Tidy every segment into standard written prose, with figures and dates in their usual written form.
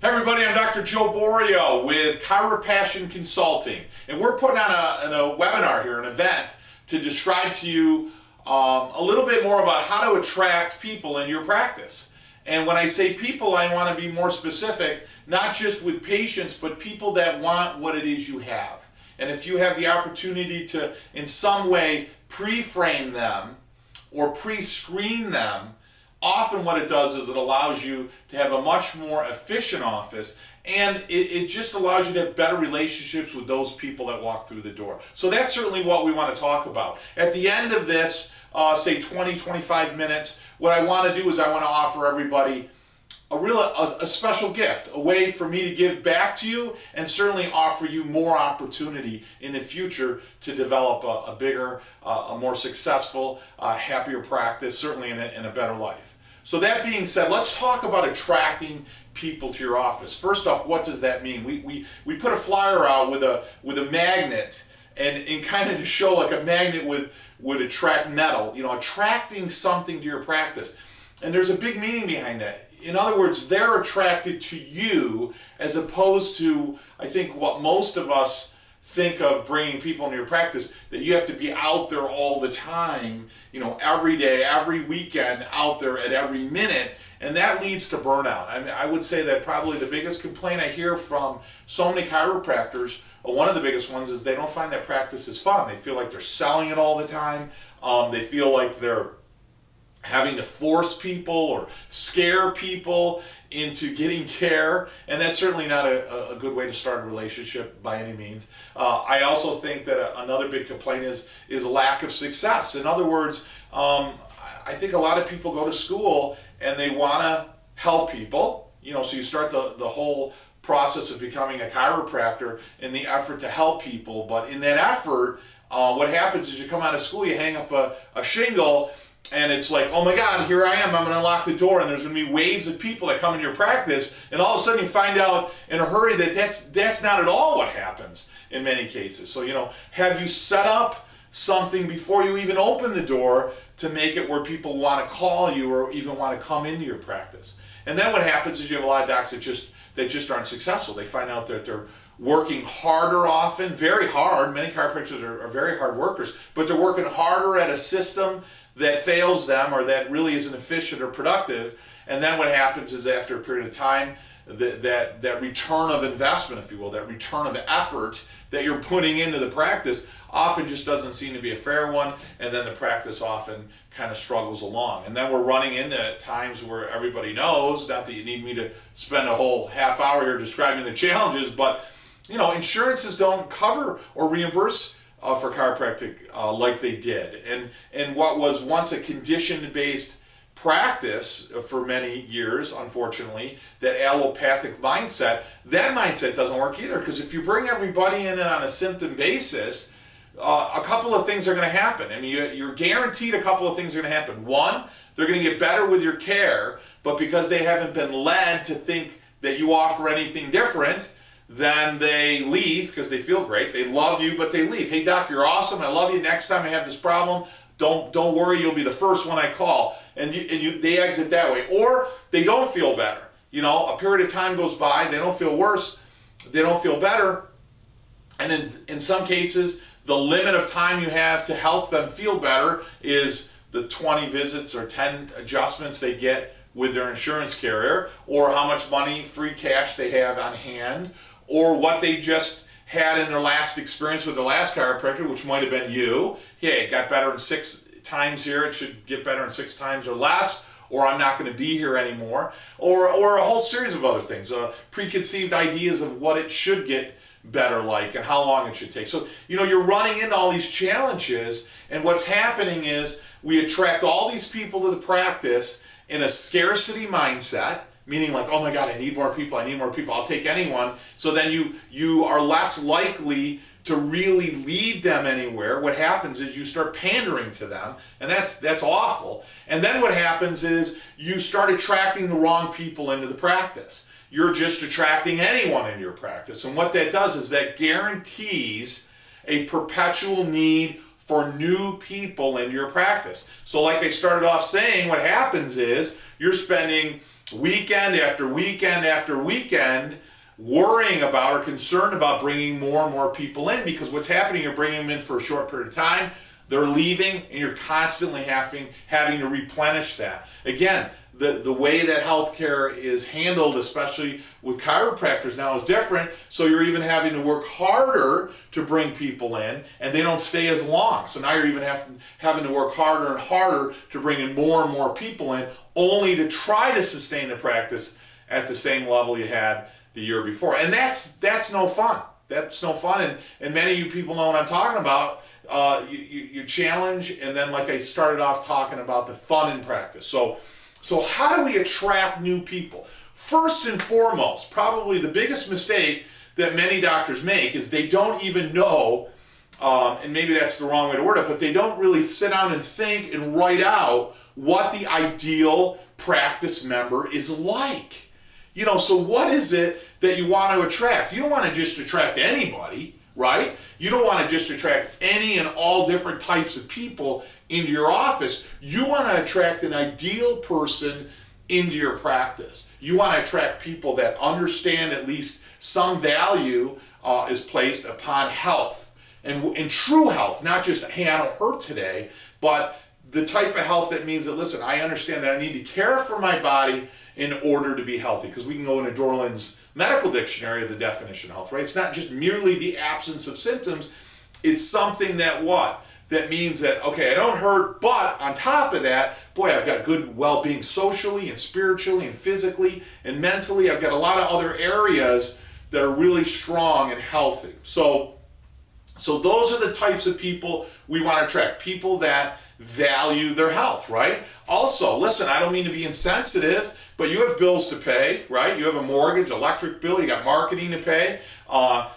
Hey everybody, I'm Dr. Joe Borio with Chiropassion Consulting, and we're putting on a webinar here, an event, to describe to you a little bit more about how to attract people in your practice. And when I say people, I want to be more specific, not just with patients, but people that want what it is you have. And if you have the opportunity to, in some way, pre-frame them or pre-screen them, often what it does is it allows you to have a much more efficient office, and it just allows you to have better relationships with those people that walk through the door. So that's certainly what we want to talk about. At the end of this, say 20, 25 minutes, what I want to do is I want to offer everybody a special gift, a way for me to give back to you and certainly offer you more opportunity in the future to develop a bigger, a more successful, happier practice, certainly in a better life. So that being said, let's talk about attracting people to your office. First off, what does that mean? We put a flyer out with a magnet, and kind of to show like a magnet would attract metal, attracting something to your practice. And there's a big meaning behind that. In other words, they're attracted to you as opposed to, I think, what most of us think of bringing people into your practice, that you have to be out there all the time, every day, every weekend, out there at every minute, and that leads to burnout. I mean, I would say that probably the biggest complaint I hear from so many chiropractors, one of the biggest ones, is they don't find that practice is fun. They feel like they're selling it all the time. They feel like they're having to force people or scare people into getting care, and that's certainly not a good way to start a relationship by any means. I also think that another big complaint is lack of success. In other words, I think a lot of people go to school and they want to help people, so you start the whole process of becoming a chiropractor in the effort to help people, but in that effort, what happens is you come out of school, you hang up a shingle, and it's like, oh my God, here I am, I'm going to lock the door, and there's going to be waves of people that come into your practice, and all of a sudden you find out in a hurry that that's not at all what happens in many cases. So, have you set up something before you even open the door to make it where people want to call you or even want to come into your practice? And then what happens is you have a lot of docs that just aren't successful. They find out that they're working harder often, very hard. Many chiropractors are very hard workers, but they're working harder at a system that fails them or that really isn't efficient or productive. And then what happens is after a period of time, that return of investment, if you will, that return of effort that you're putting into the practice often just doesn't seem to be a fair one, and then the practice often kind of struggles along. And then we're running into times where everybody knows, not that you need me to spend a whole half hour here describing the challenges, but insurances don't cover or reimburse for chiropractic like they did. And what was once a condition-based practice for many years, unfortunately, that allopathic mindset, that mindset doesn't work either, because if you bring everybody in on a symptom basis, a couple of things are going to happen. I mean, you're guaranteed a couple of things are going to happen. One, they're going to get better with your care, but because they haven't been led to think that you offer anything different, then they leave because they feel great. They love you, but they leave. Hey, doc, you're awesome. I love you. Next time I have this problem, don't worry. You'll be the first one I call. And they exit that way. Or they don't feel better. A period of time goes by. They don't feel worse. They don't feel better. And in some cases, the limit of time you have to help them feel better is the 20 visits or 10 adjustments they get with their insurance carrier, or how much money, free cash they have on hand, or what they just had in their last experience with their last chiropractor, which might have been you. Hey, it got better in 6 times here, it should get better in 6 times or less, or I'm not going to be here anymore, or a whole series of other things, preconceived ideas of what it should get better like and how long it should take. So, you're running into all these challenges, and what's happening is we attract all these people to the practice in a scarcity mindset, meaning like, oh my God, I need more people, I'll take anyone. So then you are less likely to really lead them anywhere. What happens is you start pandering to them, and that's awful. And then what happens is you start attracting the wrong people into the practice. You're just attracting anyone into your practice. And what that does is that guarantees a perpetual need for new people in your practice. So like I started off saying, what happens is you're spending weekend after weekend after weekend, worrying about or concerned about bringing more and more people in, because what's happening, you're bringing them in for a short period of time, they're leaving, and you're constantly having to replenish that. Again, the way that healthcare is handled, especially with chiropractors now, is different. So you're even having to work harder to bring people in, and they don't stay as long. So now you're even having to work harder and harder to bring in more and more people in, only to try to sustain the practice at the same level you had the year before. And that's no fun. That's no fun. And many of you people know what I'm talking about. You challenge, and then, like I started off talking about, the fun in practice. So how do we attract new people? First and foremost, probably the biggest mistake that many doctors make is they don't even know, and maybe that's the wrong way to word it, but they don't really sit down and think and write out what the ideal practice member is like. You know, so what is it that you want to attract? You don't want to just attract anybody, right? You don't want to just attract any and all different types of people into your office. You want to attract an ideal person into your practice. You want to attract people that understand at least some value is placed upon health, and true health, not just, hey, I don't hurt today, but the type of health that means that, listen, I understand that I need to care for my body in order to be healthy, because we can go into Dorland's medical dictionary of the definition of health, right? It's not just merely the absence of symptoms. It's something that what? That means that, okay, I don't hurt, but on top of that, boy, I've got good well-being socially and spiritually and physically and mentally. I've got a lot of other areas that are really strong and healthy. So those are the types of people we want to attract, people that value their health, right? Also, listen, I don't mean to be insensitive, but you have bills to pay, right? You have a mortgage, electric bill, you got marketing to pay.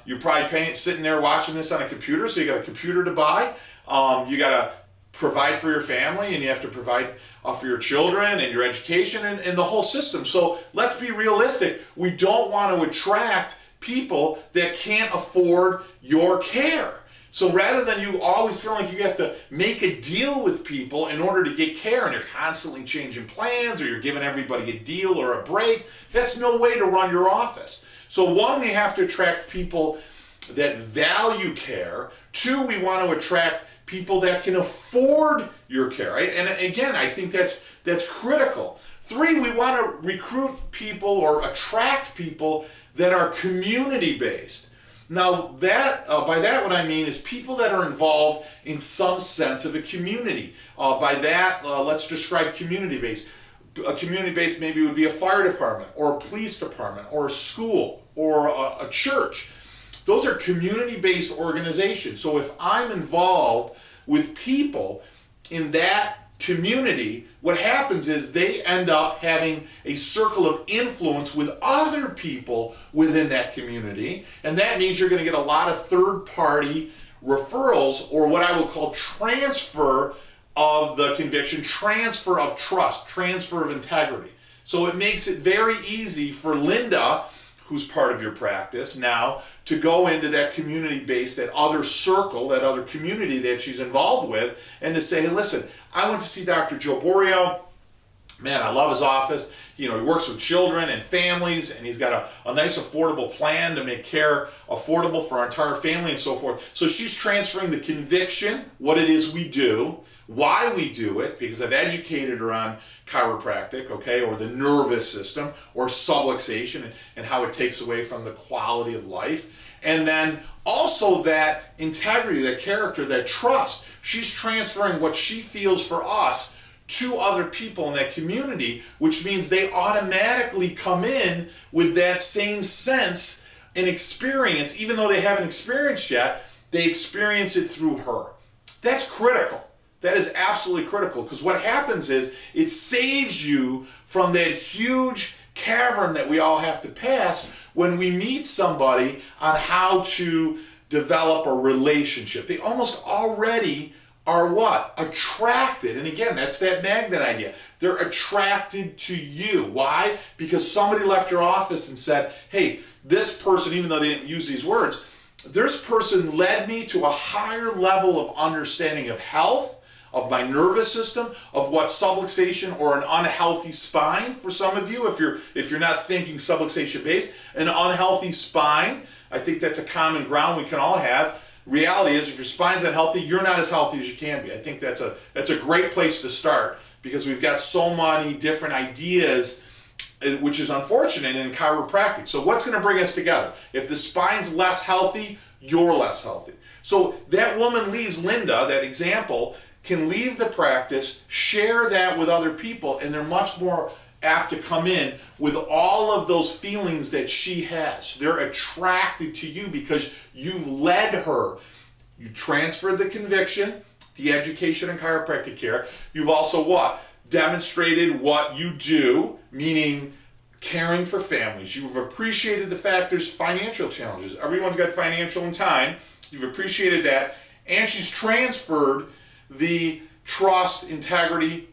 You're probably sitting there watching this on a computer, so you got a computer to buy. You got to provide for your family, and you have to provide for your children and your education and the whole system. So let's be realistic. We don't want to attract people that can't afford your care. So rather than you always feel like you have to make a deal with people in order to get care, and you're constantly changing plans, or you're giving everybody a deal or a break, that's no way to run your office. So one, we have to attract people that value care. Two, we want to attract people that can afford your care. Right? And again, I think that's critical. Three, we want to recruit people or attract people that are community-based. Now, by that what I mean is people that are involved in some sense of a community. By that, let's describe community-based. A community-based maybe would be a fire department or a police department or a school or a church. Those are community-based organizations. So if I'm involved with people in that community, what happens is they end up having a circle of influence with other people within that community, and that means you're going to get a lot of third-party referrals, or what I will call transfer of the conviction, transfer of trust, transfer of integrity. So it makes it very easy for Linda, who's part of your practice now, to go into that community base, that other circle, that other community that she's involved with, and to say, hey, listen, I went to see Dr. Joe Borio. Man, I love his office. You know, he works with children and families, and he's got a nice affordable plan to make care affordable for our entire family and so forth. So she's transferring the conviction, what it is we do, why we do it, because I've educated her on chiropractic, okay, or the nervous system, or subluxation, and how it takes away from the quality of life. And then also that integrity, that character, that trust. She's transferring what she feels for us to other people in that community, which means they automatically come in with that same sense and experience. Even though they haven't experienced yet, they experience it through her. That's critical. That is absolutely critical, because what happens is it saves you from that huge cavern that we all have to pass when we meet somebody on how to develop a relationship. They almost already are what? Attracted. And again, that's that magnet idea. They're attracted to you. Why? Because somebody left your office and said, hey, this person, even though they didn't use these words, this person led me to a higher level of understanding of health, of my nervous system, of what subluxation or an unhealthy spine for some of you, if you're not thinking subluxation based, an unhealthy spine. I think that's a common ground we can all have. Reality is, if your spine's not healthy, you're not as healthy as you can be. I think that's a great place to start, because we've got so many different ideas, which is unfortunate in chiropractic. So what's going to bring us together? If the spine's less healthy, you're less healthy. So that woman leaves, Linda, that example, can leave the practice, share that with other people, and they're much more apt to come in with all of those feelings that she has. They're attracted to you because you've led her. You transferred the conviction, the education in chiropractic care. You've also what? Demonstrated what you do, meaning caring for families. You've appreciated the fact there's financial challenges. Everyone's got financial and time. You've appreciated that. And she's transferred the trust, integrity,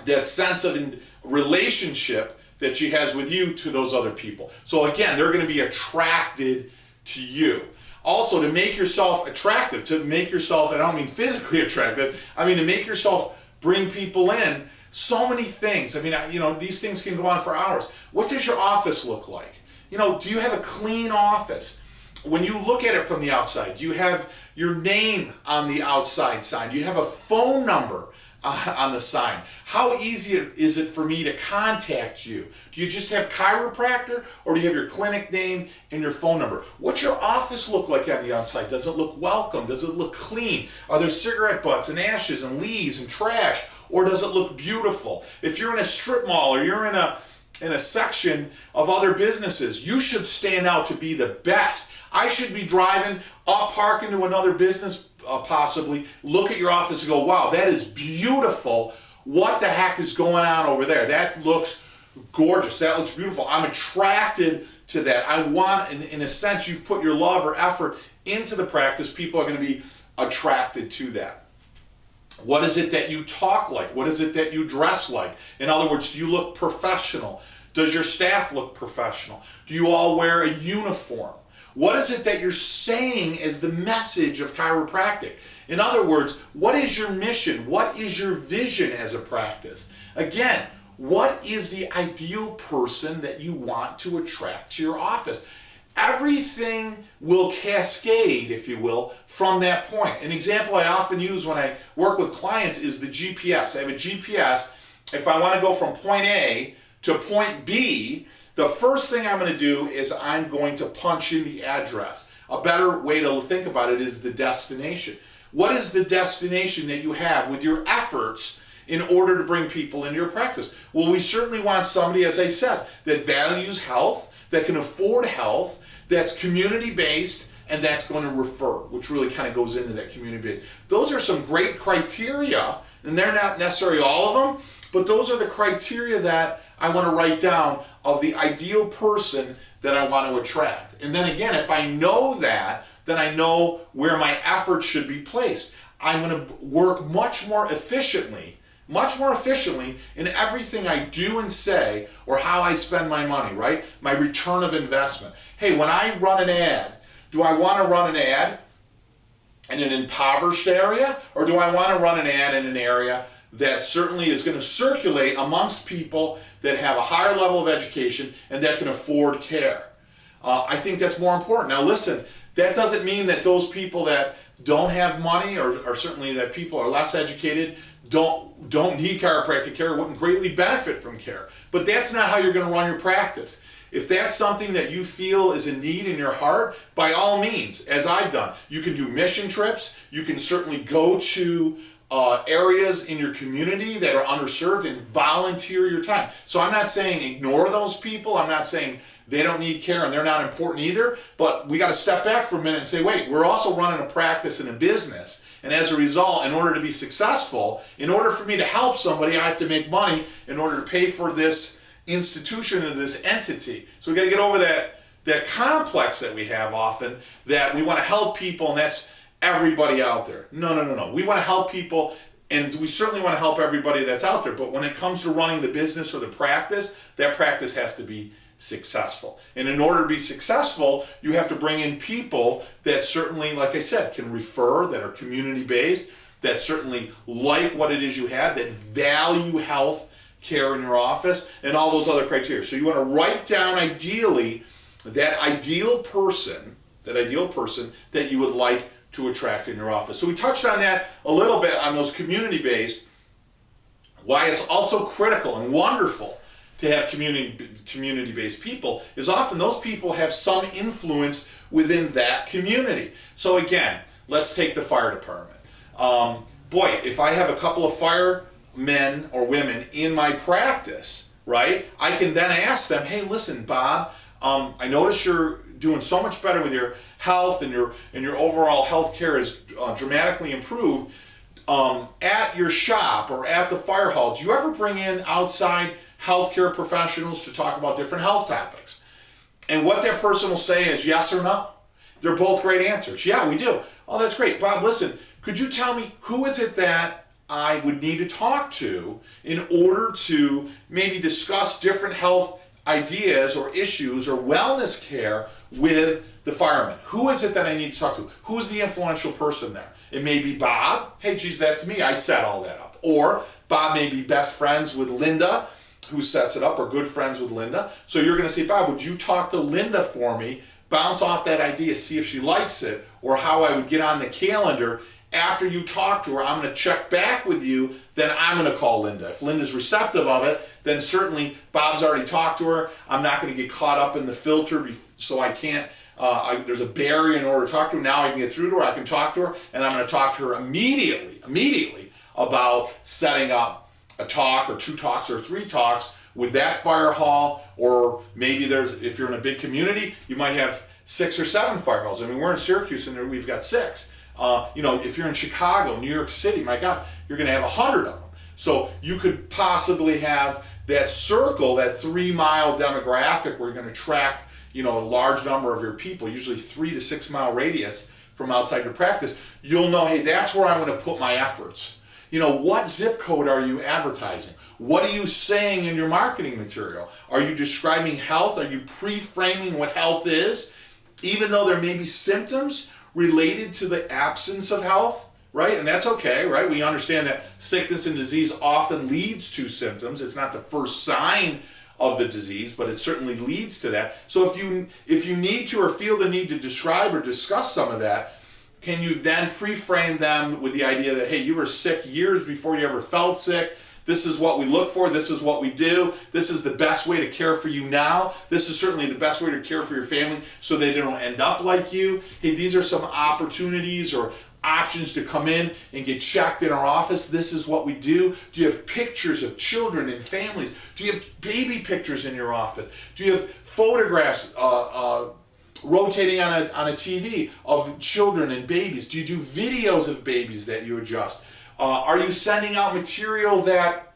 that sense of relationship that she has with you to those other people. So again, they're going to be attracted to you. Also, to make yourself attractive, to make yourself, and I don't mean physically attractive, I mean to make yourself bring people in, so many things. I mean, these things can go on for hours. What does your office look like? Do you have a clean office? When you look at it from the outside, do you have your name on the outside sign? Do you have a phone number on the sign? How easy is it for me to contact you? Do you just have chiropractor, or do you have your clinic name and your phone number? What's your office look like on the outside? Does it look welcome? Does it look clean? Are there cigarette butts and ashes and leaves and trash? Or does it look beautiful? If you're in a strip mall, or you're in a section of other businesses, you should stand out to be the best. I should be driving up, park into another business, possibly, look at your office and go, wow, that is beautiful. What the heck is going on over there? That looks gorgeous. That looks beautiful. I'm attracted to that. I want, in a sense, you've put your love or effort into the practice. People are going to be attracted to that. What is it that you talk like? What is it that you dress like? In other words, do you look professional? Does your staff look professional? Do you all wear a uniform? What is it that you're saying as the message of chiropractic? In other words, what is your mission? What is your vision as a practice? Again, what is the ideal person that you want to attract to your office? Everything will cascade, if you will, from that point. An example I often use when I work with clients is the GPS. I have a GPS. If I want to go from point A to point B, the first thing I'm going to do is I'm going to punch in the address. A better way to think about it is the destination. What is the destination that you have with your efforts in order to bring people into your practice? Well, we certainly want somebody, as I said, that values health, that can afford health, that's community-based, and that's going to refer, which really kind of goes into that community-based. Those are some great criteria, and they're not necessarily all of them, but those are the criteria that I want to write down of the ideal person that I want to attract. And then again, if I know that, then I know where my efforts should be placed. I'm going to work much more efficiently in everything I do and say, or how I spend my money, right? My return of investment. Hey, when I run an ad, do I want to run an ad in an impoverished area, or do I want to run an ad in an area that certainly is going to circulate amongst people that have a higher level of education and that can afford care? I think that's more important. Now listen, that doesn't mean that those people that don't have money, or certainly that people are less educated, don't need chiropractic care, wouldn't greatly benefit from care. But that's not how you're going to run your practice. If that's something that you feel is a need in your heart, by all means, as I've done, you can do mission trips. You can certainly go to areas in your community that are underserved and volunteer your time. So I'm not saying ignore those people. I'm not saying they don't need care and they're not important either. But we got to step back for a minute and say, wait, we're also running a practice and a business. And as a result, in order to be successful, in order for me to help somebody, I have to make money in order to pay for this institution or this entity. So we got to get over that complex that we have often, that we want to help people and that's everybody out there. No. We want to help people, and we certainly want to help everybody that's out there. But when it comes to running the business or the practice, that practice has to be successful. And in order to be successful, you have to bring in people that certainly, like I said, can refer, that are community-based, that certainly like what it is you have, that value health care in your office, and all those other criteria. So you want to write down ideally that ideal person that you would like to attract in your office. So we touched on that a little bit on those community-based, why it's also critical and wonderful to have community-based people is often those people have some influence within that community. So again, let's take the fire department. Boy, if I have a couple of firemen or women in my practice, right, I can then ask them, hey, listen, Bob, I notice you're doing so much better with your health, and your overall health care is dramatically improved. At your shop or at the fire hall, do you ever bring in outside healthcare professionals to talk about different health topics? And what that person will say is yes or no. They're both great answers. Yeah, we do. Oh, that's great. Bob, listen, could you tell me who is it that I would need to talk to in order to maybe discuss different health ideas or issues or wellness care with the firemen? Who is it that I need to talk to? Who's the influential person there? It may be Bob. Hey, geez, that's me. I set all that up. Or Bob may be best friends with Linda, who sets it up, or good friends with Linda. So you're going to say, Bob, would you talk to Linda for me, bounce off that idea, see if she likes it, or how I would get on the calendar. After you talk to her, I'm going to check back with you, then I'm going to call Linda. If Linda's receptive of it, then certainly Bob's already talked to her. I'm not going to get caught up in the filter, so I can't, there's a barrier in order to talk to her. Now I can get through to her, I can talk to her, and I'm going to talk to her immediately about setting up a talk or 2 talks or 3 talks with that fire hall, or maybe if you're in a big community, you might have 6 or 7 fire halls. I mean, we're in Syracuse and we've got 6. If you're in Chicago, New York City, my God, you're going to have 100 of them. So you could possibly have that circle, that 3-mile demographic where you're going to attract, a large number of your people, usually 3 to 6 mile radius from outside your practice. You'll know, hey, that's where I'm going to put my efforts. What zip code are you advertising? What are you saying in your marketing material? Are you describing health? Are you pre-framing what health is? Even though there may be symptoms related to the absence of health, right? And that's okay, right? We understand that sickness and disease often leads to symptoms. It's not the first sign of the disease, but it certainly leads to that. So if you need to or feel the need to describe or discuss some of that, can you then pre-frame them with the idea that, hey, you were sick years before you ever felt sick. This is what we look for. This is what we do. This is the best way to care for you now. This is certainly the best way to care for your family so they don't end up like you. Hey, these are some opportunities or options to come in and get checked in our office. This is what we do. Do you have pictures of children and families? Do you have baby pictures in your office? Do you have photographs rotating on a TV of children and babies? Do you do videos of babies that you adjust? Are you sending out material that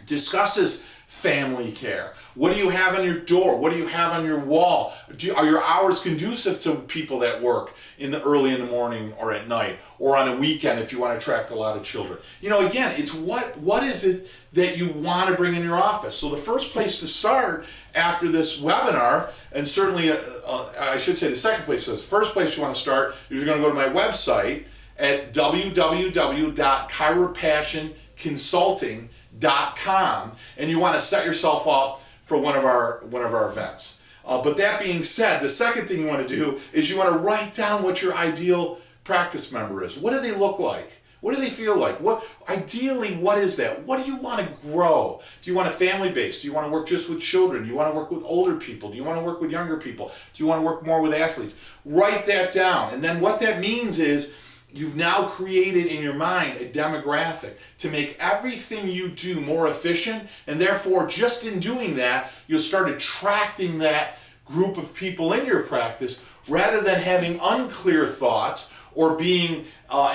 discusses family care? What do you have on your door? What do you have on your wall? Are your hours conducive to people that work early in the morning or at night or on a weekend if you want to attract a lot of children? Again, it's what is it that you want to bring in your office? So the first place to start after this webinar, and certainly I should say the second place, so the first place you want to start is you're going to go to my website at www.chiropassionconsulting.com, and you want to set yourself up for one of our events. But that being said, the second thing you want to do is you want to write down what your ideal practice member is. What do they look like? What do they feel like? Ideally, what is that? What do you want to grow? Do you want a family base? Do you want to work just with children? Do you want to work with older people? Do you want to work with younger people? Do you want to work more with athletes? Write that down. And then what that means is you've now created in your mind a demographic to make everything you do more efficient, and therefore just in doing that, you'll start attracting that group of people in your practice rather than having unclear thoughts or being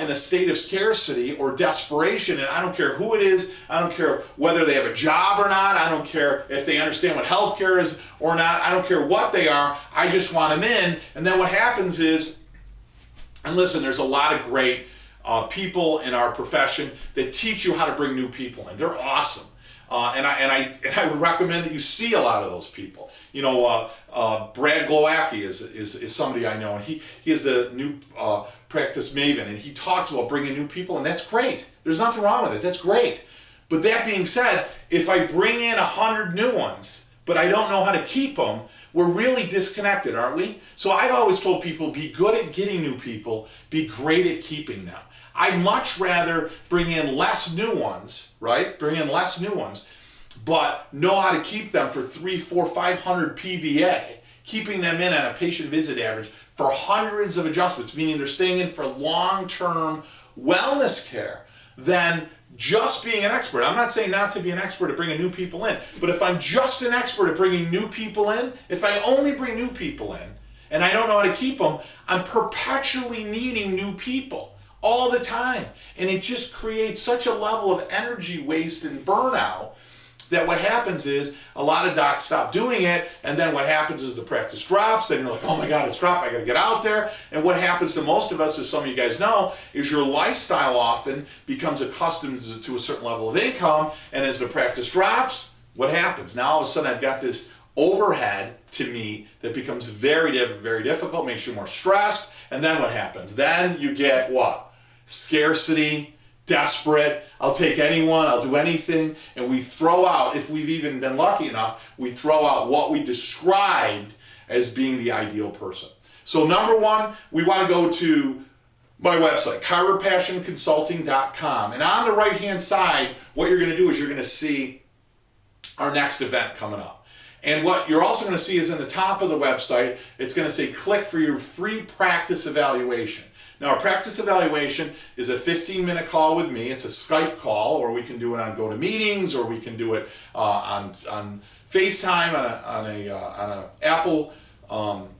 in a state of scarcity or desperation. And I don't care who it is, I don't care whether they have a job or not, I don't care if they understand what healthcare is or not, I don't care what they are, I just want them in. And then what happens is, and listen, there's a lot of great people in our profession that teach you how to bring new people in. They're awesome. I would recommend that you see a lot of those people. You know, Brad Glowacki is somebody I know, and he is the new practice maven, and he talks about bringing new people, and that's great. There's nothing wrong with it. That's great. But that being said, if I bring in 100 new ones, but I don't know how to keep them, we're really disconnected, aren't we? So I've always told people, be good at getting new people, be great at keeping them. I'd much rather bring in less new ones, right? Bring in less new ones, but know how to keep them for 300, 400, 500 PVA, keeping them in at a patient visit average for hundreds of adjustments, meaning they're staying in for long-term wellness care, than just being an expert. I'm not saying not to be an expert at bringing new people in, but if I'm just an expert at bringing new people in, if I only bring new people in and I don't know how to keep them, I'm perpetually needing new people all the time. And it just creates such a level of energy waste and burnout that what happens is a lot of docs stop doing it, and then what happens is the practice drops. Then you're like, oh my God, it's dropped. I got to get out there. And what happens to most of us, as some of you guys know, is your lifestyle often becomes accustomed to a certain level of income, and as the practice drops, what happens? Now all of a sudden I've got this overhead to meet that becomes very difficult, makes you more stressed, and then what happens? Then you get what? Scarcity, desperate, I'll take anyone, I'll do anything, and we throw out, if we've even been lucky enough, we throw out what we described as being the ideal person. So number one, we want to go to my website, chiropassionconsulting.com, and on the right-hand side, what you're going to do is you're going to see our next event coming up. And what you're also going to see is in the top of the website, it's going to say click for your free practice evaluation. Now, our practice evaluation is a 15-minute call with me. It's a Skype call, or we can do it on GoToMeetings, or we can do it on FaceTime, on a Apple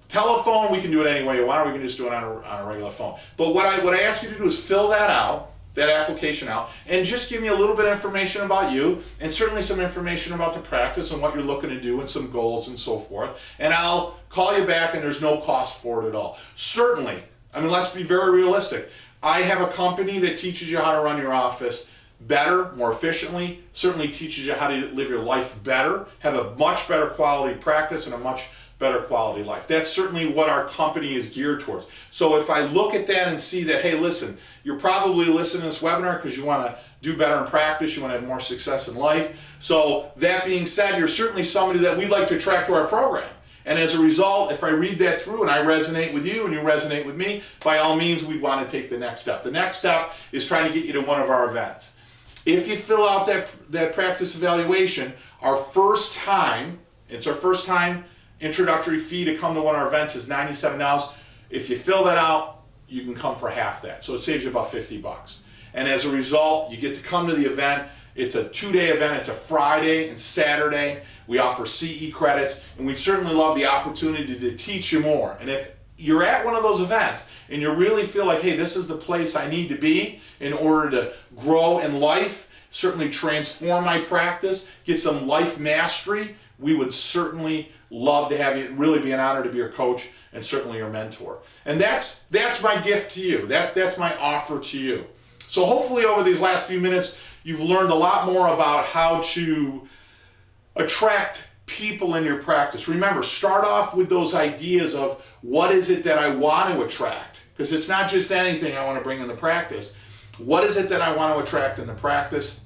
telephone. We can do it any way you want, or we can just do it on a regular phone. But what I ask you to do is fill that out, that application out, and just give me a little bit of information about you, and certainly some information about the practice and what you're looking to do, and some goals and so forth. And I'll call you back, and there's no cost for it at all. Certainly, I mean, let's be very realistic. I have a company that teaches you how to run your office better, more efficiently, certainly teaches you how to live your life better, have a much better quality practice and a much better quality life. That's certainly what our company is geared towards. So if I look at that and see that, hey, listen, you're probably listening to this webinar because you want to do better in practice, you want to have more success in life. So that being said, you're certainly somebody that we'd like to attract to our program. And as a result, if I read that through and I resonate with you and you resonate with me, by all means, we'd want to take the next step. The next step is trying to get you to one of our events. If you fill out that practice evaluation, our first time introductory fee to come to one of our events is $97. If you fill that out, you can come for half that. So it saves you about $50. And as a result, you get to come to the event. It's a 2-day event. It's a Friday and Saturday. We offer CE credits, and we certainly love the opportunity to teach you more. And if you're at one of those events and you really feel like, hey, this is the place I need to be in order to grow in life, certainly transform my practice, get some life mastery, we would certainly love to have you. It'd really be an honor to be your coach and certainly your mentor. And that's my gift to you. That's my offer to you. So hopefully over these last few minutes, you've learned a lot more about how to attract people in your practice. Remember, start off with those ideas of what is it that I want to attract? Because it's not just anything I want to bring in the practice. What is it that I want to attract in the practice?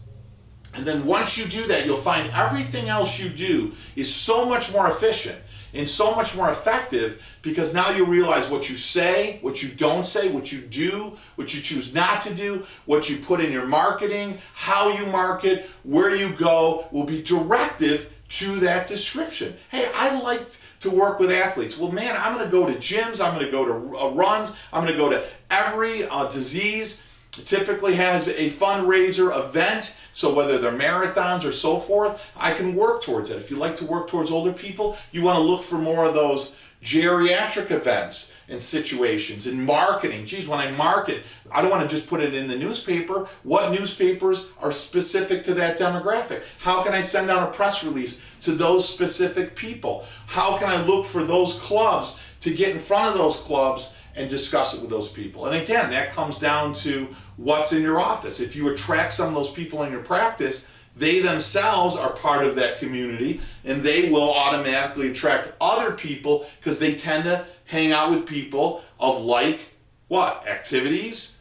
And then once you do that, you'll find everything else you do is so much more efficient and so much more effective, because now you realize what you say, what you don't say, what you do, what you choose not to do, what you put in your marketing, how you market, where you go will be directive to that description. Hey, I like to work with athletes. Well, man, I'm going to go to gyms. I'm going to go to runs. I'm going to go to every disease. Typically has a fundraiser event. So whether they're marathons or so forth, I can work towards it. If you like to work towards older people, you want to look for more of those geriatric events and situations. In marketing, geez, when I market, I don't want to just put it in the newspaper. What newspapers are specific to that demographic? How can I send out a press release to those specific people? How can I look for those clubs to get in front of those clubs and discuss it with those people? And again, that comes down to what's in your office. If you attract some of those people in your practice, they themselves are part of that community, and they will automatically attract other people because they tend to hang out with people of like what? Activities,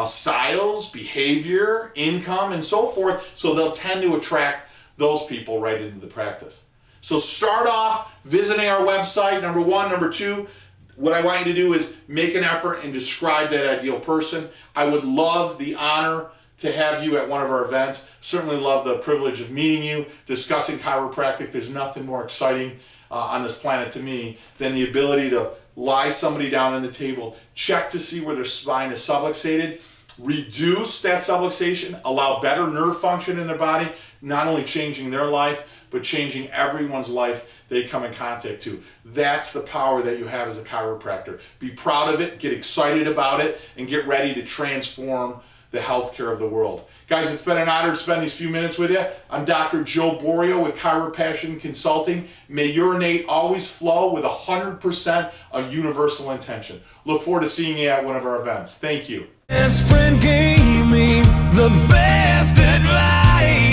styles, behavior, income, and so forth. So they'll tend to attract those people right into the practice. So start off visiting our website, number one. Number two, what I want you to do is make an effort and describe that ideal person. I would love the honor to have you at one of our events. Certainly love the privilege of meeting you, discussing chiropractic. There's nothing more exciting on this planet to me than the ability to lie somebody down on the table, check to see where their spine is subluxated, reduce that subluxation, allow better nerve function in their body, not only changing their life, but changing everyone's life they come in contact to. That's the power that you have as a chiropractor. Be proud of it, get excited about it, and get ready to transform the healthcare of the world. Guys, it's been an honor to spend these few minutes with you. I'm Dr. Joe Borio with Chiropassion Consulting. May your innate always flow with 100% of universal intention. Look forward to seeing you at one of our events. Thank you. Best friend gave me the best advice.